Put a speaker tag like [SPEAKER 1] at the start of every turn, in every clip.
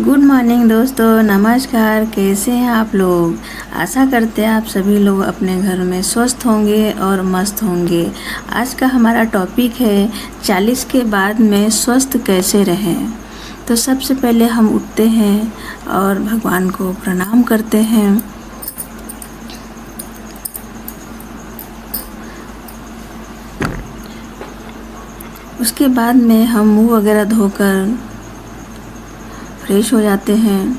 [SPEAKER 1] Good morning दोस्तों, नमस्कार। कैसे हैं आप लोग? आशा करते हैं आप सभी लोग अपने घर में स्वस्थ होंगे और मस्त होंगे। आज का हमारा टॉपिक है 40 के बाद में स्वस्थ कैसे रहें। तो सबसे पहले हम उठते हैं और भगवान को प्रणाम करते हैं। उसके बाद में हम मुंह वगैरह धोकर फ्रेश हो जाते हैं।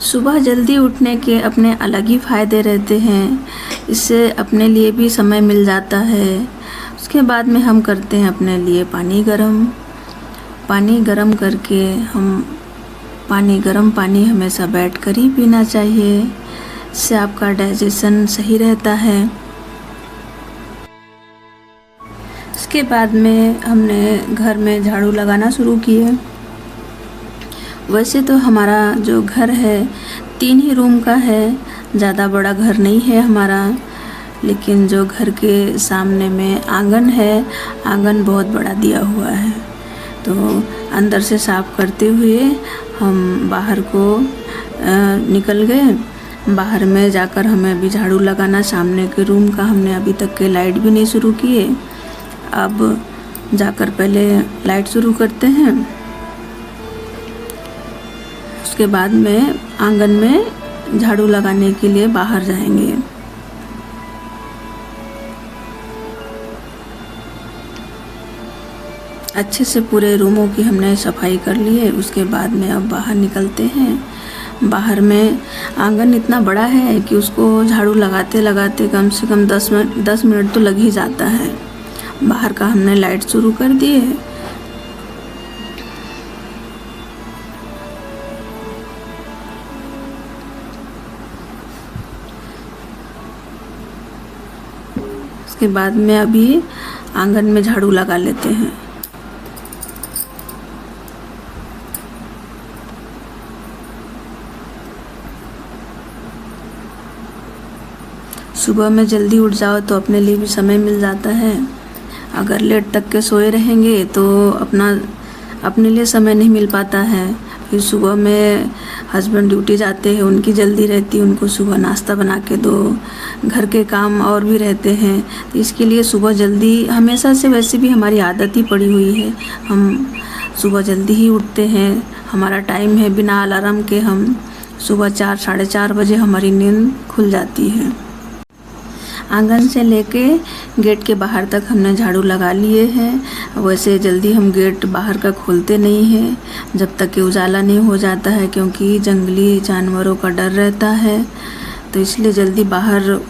[SPEAKER 1] सुबह जल्दी उठने के अपने अलग ही फ़ायदे रहते हैं, इससे अपने लिए भी समय मिल जाता है। उसके बाद में हम करते हैं अपने लिए पानी गरम करके गरम पानी हमेशा बैठ कर ही पीना चाहिए। इससे आपका डाइजेशन सही रहता है। इसके बाद में हमने घर में झाड़ू लगाना शुरू किए। वैसे तो हमारा जो घर है 3 ही रूम का है, ज़्यादा बड़ा घर नहीं है हमारा, लेकिन जो घर के सामने में आंगन है, आंगन बहुत बड़ा दिया हुआ है। तो अंदर से साफ़ करते हुए हम बाहर को निकल गए। बाहर में जाकर हमें अभी झाड़ू लगाना, सामने के रूम का हमने अभी तक के लाइट भी नहीं शुरू किए। अब जाकर पहले लाइट शुरू करते हैं। उसके बाद में आंगन में झाड़ू लगाने के लिए बाहर जाएंगे। अच्छे से पूरे रूमों की हमने सफाई कर ली है। उसके बाद में अब बाहर निकलते हैं। बाहर में आंगन इतना बड़ा है कि उसको झाड़ू लगाते लगाते कम से कम 10 मिनट तो लग ही जाता है। बाहर का हमने लाइट शुरू कर दी है। उसके बाद में अभी आंगन में झाड़ू लगा लेते हैं। सुबह में जल्दी उठ जाओ तो अपने लिए भी समय मिल जाता है। अगर लेट तक के सोए रहेंगे तो अपने लिए समय नहीं मिल पाता है। फिर सुबह में हस्बैंड ड्यूटी जाते हैं, उनकी जल्दी रहती है, उनको सुबह नाश्ता बना के दो, घर के काम और भी रहते हैं। तो इसके लिए सुबह जल्दी हमेशा से वैसे भी हमारी आदत ही पड़ी हुई है। हम सुबह जल्दी ही उठते हैं। हमारा टाइम है, बिना अलार्म के हम सुबह 4 साढ़े 4 बजे हमारी नींद खुल जाती है। आंगन से लेके गेट के बाहर तक हमने झाड़ू लगा लिए हैं। वैसे जल्दी हम गेट बाहर का खोलते नहीं हैं जब तक कि उजाला नहीं हो जाता है, क्योंकि जंगली जानवरों का डर रहता है। तो इसलिए जल्दी बाहर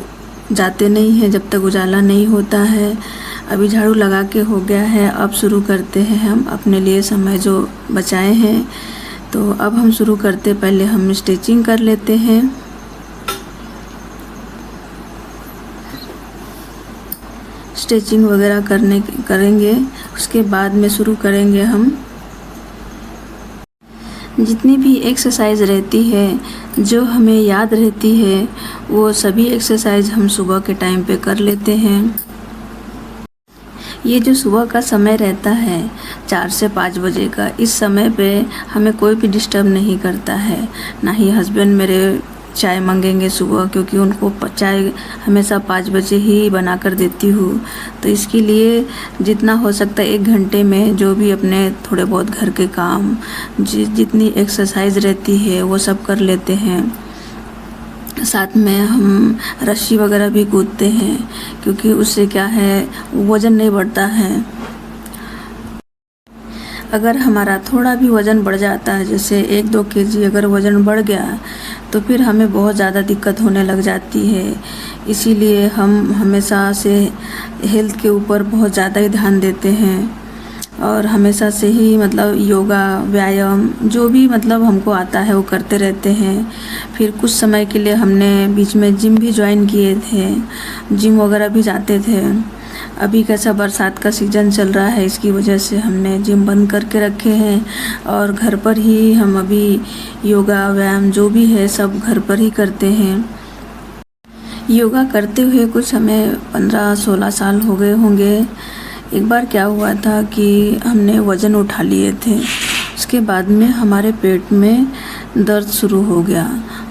[SPEAKER 1] जाते नहीं हैं जब तक उजाला नहीं होता है। अभी झाड़ू लगा के हो गया है। अब शुरू करते हैं हम अपने लिए समय जो बचाए हैं। तो अब हम शुरू करते, पहले हम स्टिचिंग कर लेते हैं। स्टिचिंग वगैरह करेंगे। उसके बाद में शुरू करेंगे हम जितनी भी एक्सरसाइज रहती है, जो हमें याद रहती है, वो सभी एक्सरसाइज हम सुबह के टाइम पे कर लेते हैं। ये जो सुबह का समय रहता है 4 से 5 बजे का, इस समय पे हमें कोई भी डिस्टर्ब नहीं करता है। ना ही हस्बैंड मेरे चाय मांगेंगे सुबह, क्योंकि उनको चाय हमेशा 5 बजे ही बना कर देती हूँ। तो इसके लिए जितना हो सकता है 1 घंटे में जो भी अपने थोड़े बहुत घर के काम, जितनी एक्सरसाइज रहती है वो सब कर लेते हैं। साथ में हम रस्सी वगैरह भी कूदते हैं, क्योंकि उससे क्या है, वज़न नहीं बढ़ता है। अगर हमारा थोड़ा भी वज़न बढ़ जाता है, जैसे 1-2 केजी अगर वज़न बढ़ गया, तो फिर हमें बहुत ज़्यादा दिक्कत होने लग जाती है। इसीलिए हम हमेशा से हेल्थ के ऊपर बहुत ज़्यादा ही ध्यान देते हैं और हमेशा से ही मतलब योगा, व्यायाम जो भी मतलब हमको आता है वो करते रहते हैं। फिर कुछ समय के लिए हमने बीच में जिम भी ज्वाइन किए थे, जिम वगैरह भी जाते थे। अभी कैसा बरसात का सीज़न चल रहा है, इसकी वजह से हमने जिम बंद करके रखे हैं और घर पर ही हम अभी योगा व्यायाम जो भी है सब घर पर ही करते हैं। योगा करते हुए कुछ हमें 15-16 साल हो गए होंगे। एक बार क्या हुआ था कि हमने वज़न उठा लिए थे, उसके बाद में हमारे पेट में दर्द शुरू हो गया।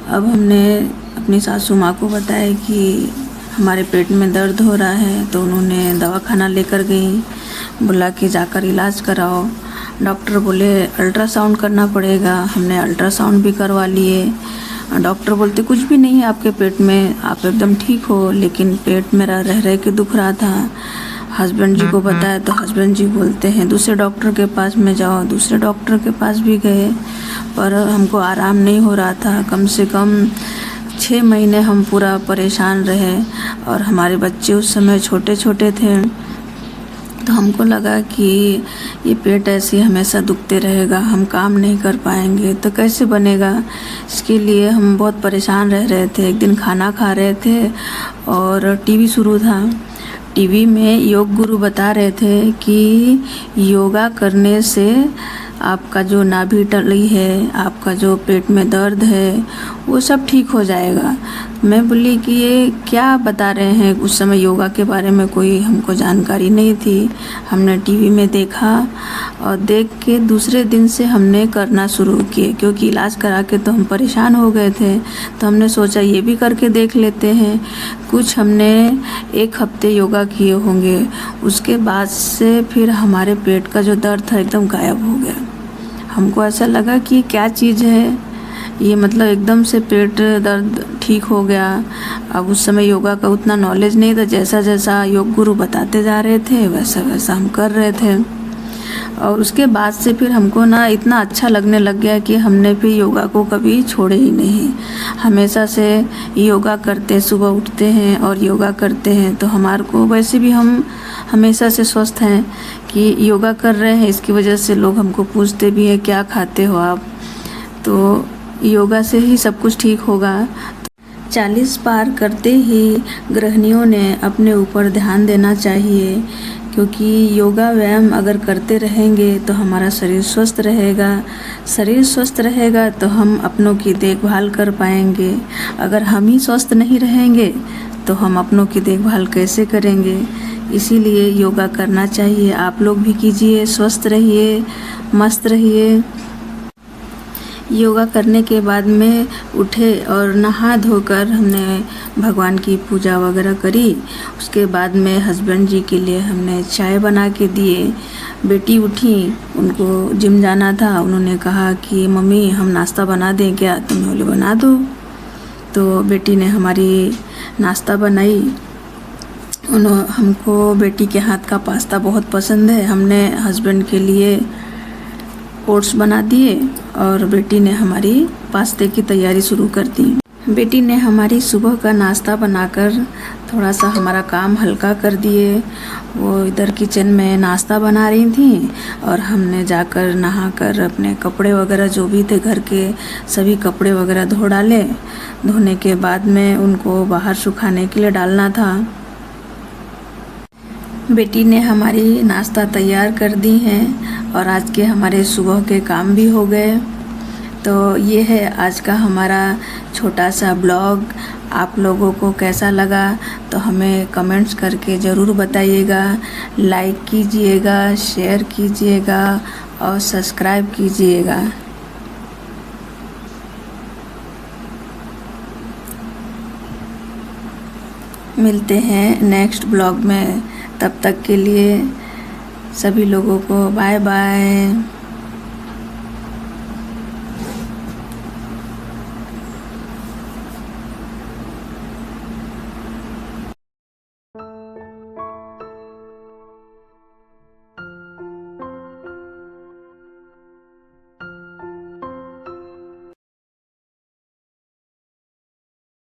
[SPEAKER 1] अब हमने अपनी सासू माँ को बताया कि हमारे पेट में दर्द हो रहा है, तो उन्होंने दवाखाना लेकर गई, बोला कि जाकर इलाज कराओ। डॉक्टर बोले अल्ट्रासाउंड करना पड़ेगा। हमने अल्ट्रासाउंड भी करवा लिए। डॉक्टर बोलते कुछ भी नहीं है आपके पेट में, आप एकदम ठीक हो, लेकिन पेट मेरा रह रह के दुख रहा था। हस्बैंड जी को बताया तो हस्बैंड जी बोलते हैं दूसरे डॉक्टर के पास में जाओ। दूसरे डॉक्टर के पास भी गए, पर हमको आराम नहीं हो रहा था। कम से कम 6 महीने हम पूरा परेशान रहे, और हमारे बच्चे उस समय छोटे छोटे थे। तो हमको लगा कि ये पेट ऐसे हमेशा दुखते रहेगा, हम काम नहीं कर पाएंगे तो कैसे बनेगा। इसके लिए हम बहुत परेशान रह रहे थे। एक दिन खाना खा रहे थे और टीवी शुरू था। टीवी में योग गुरु बता रहे थे कि योगा करने से आपका जो नाभि तली है, आपका जो पेट में दर्द है, वो सब ठीक हो जाएगा। मैं बोली कि ये क्या बता रहे हैं। उस समय योगा के बारे में कोई हमको जानकारी नहीं थी। हमने टीवी में देखा और देख के दूसरे दिन से हमने करना शुरू किए, क्योंकि इलाज करा के तो हम परेशान हो गए थे। तो हमने सोचा ये भी करके देख लेते हैं। कुछ हमने 1 हफ्ते योगा किए होंगे, उसके बाद से फिर हमारे पेट का जो दर्द था एकदम गायब हो गया। हमको ऐसा लगा कि क्या चीज़ है ये, मतलब एकदम से पेट दर्द ठीक हो गया। अब उस समय योगा का उतना नॉलेज नहीं था, जैसा जैसा योग गुरु बताते जा रहे थे वैसा वैसा हम कर रहे थे। और उसके बाद से फिर हमको ना इतना अच्छा लगने लग गया कि हमने फिर योगा को कभी छोड़े ही नहीं। हमेशा से योगा करते, सुबह उठते हैं और योगा करते हैं। तो हमारे को वैसे भी हम हमेशा से स्वस्थ हैं कि योगा कर रहे हैं। इसकी वजह से लोग हमको पूछते भी हैं क्या खाते हो आप, तो योगा से ही सब कुछ ठीक होगा। 40 पार करते ही गृहिणियों ने अपने ऊपर ध्यान देना चाहिए, क्योंकि योगा व्यायाम अगर करते रहेंगे तो हमारा शरीर स्वस्थ रहेगा। शरीर स्वस्थ रहेगा तो हम अपनों की देखभाल कर पाएंगे। अगर हम ही स्वस्थ नहीं रहेंगे तो हम अपनों की देखभाल कैसे करेंगे। इसीलिए योगा करना चाहिए। आप लोग भी कीजिए, स्वस्थ रहिए, मस्त रहिए। योगा करने के बाद में उठे और नहा धोकर हमने भगवान की पूजा वगैरह करी। उसके बाद में हस्बैंड जी के लिए हमने चाय बना के दिए। बेटी उठी, उनको जिम जाना था। उन्होंने कहा कि मम्मी हम नाश्ता बना दें क्या? तो मैं बोली बना दो। तो बेटी ने हमारी नाश्ता बनाई। हमको बेटी के हाथ का पास्ता बहुत पसंद है। हमने हस्बैंड के लिए ओट्स बना दिए और बेटी ने हमारी पास्ते की तैयारी शुरू कर दी। बेटी ने हमारी सुबह का नाश्ता बनाकर थोड़ा सा हमारा काम हल्का कर दिए। वो इधर किचन में नाश्ता बना रही थी और हमने जाकर नहाकर अपने कपड़े वगैरह जो भी थे घर के सभी कपड़े वगैरह धो डाले। धोने के बाद में उनको बाहर सुखाने के लिए डालना था। बेटी ने हमारी नाश्ता तैयार कर दी हैं और आज के हमारे सुबह के काम भी हो गए। तो ये है आज का हमारा छोटा सा ब्लॉग। आप लोगों को कैसा लगा तो हमें कमेंट्स करके ज़रूर बताइएगा। लाइक कीजिएगा, शेयर कीजिएगा और सब्सक्राइब कीजिएगा। मिलते हैं नेक्स्ट ब्लॉग में। तब तक के लिए सभी लोगों को बाय बाय।